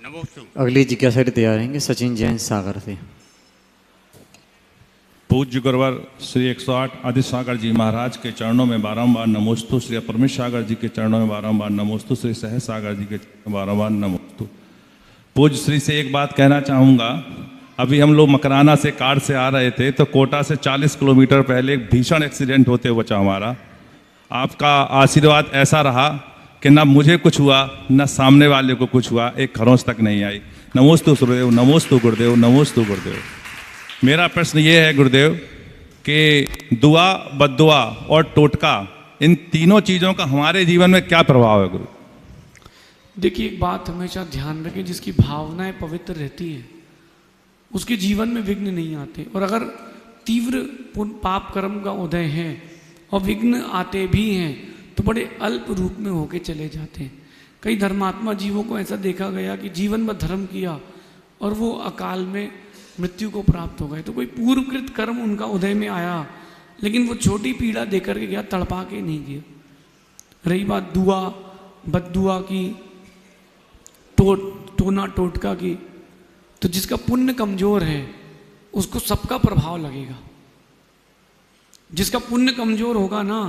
अगली जिज्ञासा तैयार रहेंगे सचिन जैन सागर से। पूज्य गुरुवर श्री 108 आदि सागर जी महाराज के चरणों में बारंबार नमोस्तु, श्री परमेश सागर जी के चरणों में बारंबार नमोस्तु, श्री सहज सागर जी के चरणों में बारंबार नमोस्तु। पूज्य श्री से एक बात कहना चाहूँगा। अभी हम लोग मकराना से कार से आ रहे थे तो कोटा से 40 किलोमीटर पहले एक भीषण एक्सीडेंट होते हुए बचा हमारा। आपका आशीर्वाद ऐसा रहा कि ना मुझे कुछ हुआ ना सामने वाले को कुछ हुआ, एक खरोंच तक नहीं आई। नमोस्तु गुरुदेव, नमोस्तु गुरुदेव, नमोस्तु गुरुदेव। मेरा प्रश्न ये है गुरुदेव कि दुआ, बद्दुआ और टोटका, इन तीनों चीज़ों का हमारे जीवन में क्या प्रभाव है गुरु? देखिए, एक बात हमेशा ध्यान रखें, जिसकी भावनाएं पवित्र रहती हैं उसके जीवन में विघ्न नहीं आते। और अगर तीव्र पाप कर्म का उदय है और विघ्न आते भी हैं तो बड़े अल्प रूप में होके चले जाते हैं। कई धर्मात्मा जीवों को ऐसा देखा गया कि जीवन में धर्म किया और वो अकाल में मृत्यु को प्राप्त हो गए। तो कोई पूर्वकृत कर्म उनका उदय में आया लेकिन वो छोटी पीड़ा देकर के गया, तड़पा के नहीं गया। रही बात दुआ बद्दुआ की, टोना टोटका की, तो जिसका पुण्य कमजोर है उसको सबका प्रभाव लगेगा। जिसका पुण्य कमजोर होगा ना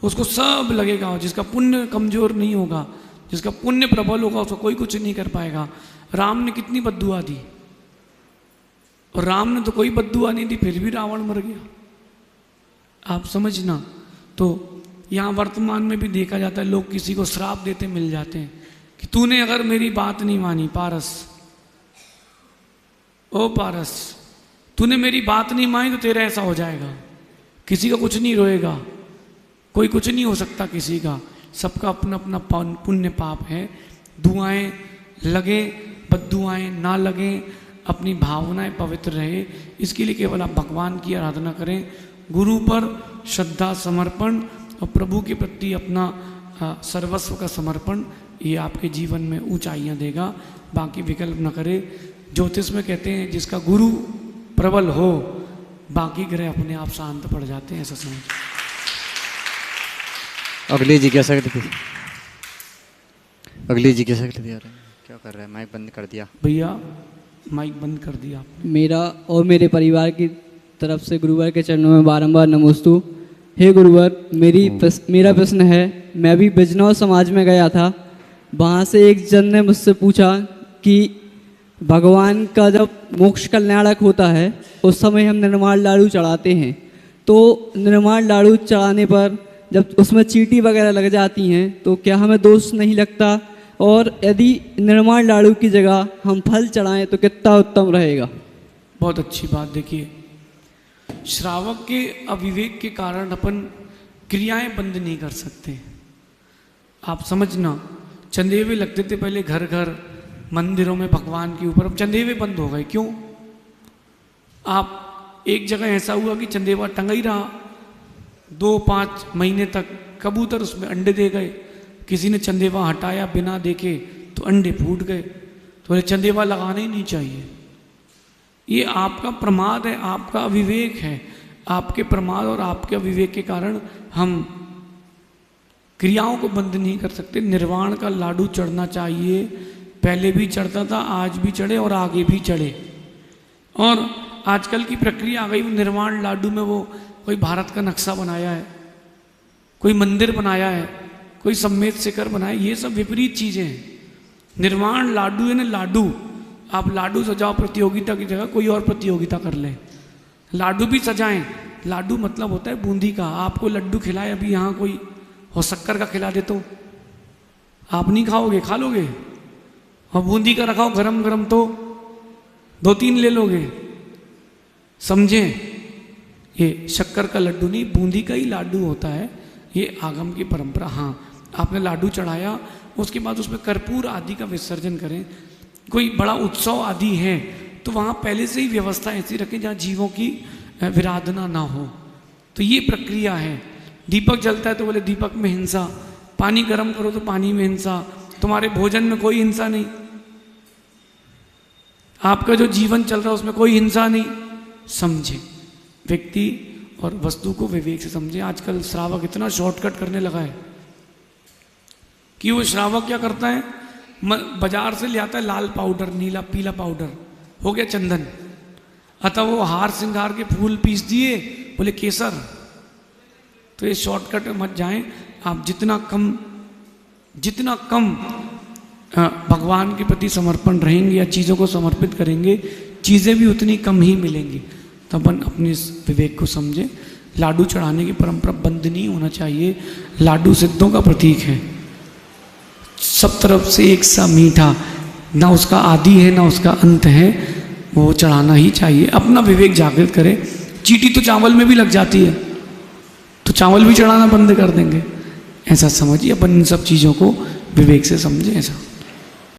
उसको सब लगेगा, और जिसका पुण्य कमजोर नहीं होगा, जिसका पुण्य प्रबल होगा, उसको कोई कुछ नहीं कर पाएगा। राम ने कितनी बद्दुआ दी, और राम ने तो कोई बद्दुआ नहीं दी, फिर भी रावण मर गया। आप समझना। तो यहाँ वर्तमान में भी देखा जाता है, लोग किसी को श्राप देते मिल जाते हैं कि तूने अगर मेरी बात नहीं मानी पारस, ओ पारस, तूने मेरी बात नहीं मानी तो तेरा ऐसा हो जाएगा। किसी का कुछ नहीं रोएगा, कोई कुछ नहीं हो सकता किसी का, सबका अपना अपना पुण्य पाप है। दुआएं लगे बद्दुआएं ना लगे, अपनी भावनाएं पवित्र रहे, इसके लिए केवल आप भगवान की आराधना करें, गुरु पर श्रद्धा समर्पण और प्रभु के प्रति अपना सर्वस्व का समर्पण, ये आपके जीवन में ऊंचाइयां देगा। बाकी विकल्प न करें। ज्योतिष में कहते हैं जिसका गुरु प्रबल हो बाकी ग्रह अपने आप शांत पड़ जाते हैं, ऐसा समझ। अगली जिज्ञासा तैयार है। क्या कर रहा है? माइक बंद कर दिया भैया, माइक बंद कर दिया आपने। मेरा और मेरे परिवार की तरफ से गुरुवर के चरणों में बारंबार नमोस्तु। हे गुरुवर, मेरा प्रश्न है, मैं अभी बिजनौर समाज में गया था, वहाँ से एक जन ने मुझसे पूछा कि भगवान का जब मोक्ष कल्याणक होता है उस समय हम निर्माण लाड़ू चढ़ाते हैं, तो निर्माण लाड़ू चढ़ाने पर जब उसमें चींटी वगैरह लग जाती हैं तो क्या हमें दोष नहीं लगता? और यदि निर्माण लाड़ू की जगह हम फल चढ़ाएं तो कितना उत्तम रहेगा? बहुत अच्छी बात। देखिए, श्रावक के अविवेक के कारण अपन क्रियाएं बंद नहीं कर सकते। आप समझना, चंदेवे लगते थे पहले घर घर मंदिरों में भगवान के ऊपर, अब चंदेवे बंद हो गए। क्यों? आप एक जगह ऐसा हुआ कि चंदेवा टंगा ही रहा 2-5 महीने तक, कबूतर उसमें अंडे दे गए। किसी ने चंदेवा हटाया बिना देखे तो अंडे फूट गए। तो बोले चंदेवा लगाना ही नहीं चाहिए। ये आपका प्रमाद है, आपका अविवेक है। आपके प्रमाद और आपके अविवेक के कारण हम क्रियाओं को बंद नहीं कर सकते। निर्वाण का लाडू चढ़ना चाहिए, पहले भी चढ़ता था, आज भी चढ़े और आगे भी चढ़े। और आजकल की प्रक्रिया आ गई, वो निर्वाण लाडू में वो कोई भारत का नक्शा बनाया है, कोई मंदिर बनाया है, कोई सम्मेद शिखर बनाया, ये सब विपरीत चीज़ें हैं। निर्वाण लाडू है ना, लाडू, आप लाडू सजाओ प्रतियोगिता की जगह कोई और प्रतियोगिता कर लें। लाडू भी सजाएं। लाडू मतलब होता है बूंदी का। आपको लड्डू खिलाए, अभी यहाँ कोई हो शक्कर का खिला दे तो आप नहीं खाओगे, खा लोगे? और बूंदी का रखाओ गरम गरम तो 2-3 ले लोगे। समझें, ये शक्कर का लड्डू नहीं, बूंदी का ही लाडू होता है। ये आगम की परंपरा। हाँ, आपने लाडू चढ़ाया, उसके बाद उसमें कर्पूर आदि का विसर्जन करें। कोई बड़ा उत्सव आदि है तो वहाँ पहले से ही व्यवस्था ऐसी रखें जहाँ जीवों की विराधना ना हो। तो ये प्रक्रिया है। दीपक जलता है तो बोले दीपक में हिंसा, पानी गर्म करो तो पानी में हिंसा, तुम्हारे भोजन में कोई हिंसा नहीं, आपका जो जीवन चल रहा है उसमें कोई हिंसा नहीं। समझे, व्यक्ति और वस्तु को विवेक से समझे। आजकल श्रावक इतना शॉर्टकट करने लगा है कि वो श्रावक क्या करता है, बाजार से ले आता है लाल पाउडर, नीला पीला पाउडर, हो गया चंदन। अतः वो हार श्रृंगार के फूल पीस दिए, बोले केसर। तो ये शॉर्टकट मत जाएं आप। जितना कम भगवान के प्रति समर्पण रहेंगे या चीज़ों को समर्पित करेंगे, चीज़ें भी उतनी कम ही मिलेंगी। तो अपन अपने इस विवेक को समझें। लाडू चढ़ाने की परंपरा बंद नहीं होना चाहिए। लाडू सिद्धों का प्रतीक है, सब तरफ से एक सा मीठा, ना उसका आदि है ना उसका अंत है, वो चढ़ाना ही चाहिए। अपना विवेक जागृत करें। चींटी तो चावल में भी लग जाती है, तो चावल भी चढ़ाना बंद कर देंगे, ऐसा समझिए। अपन इन सब चीज़ों को विवेक से समझें ऐसा।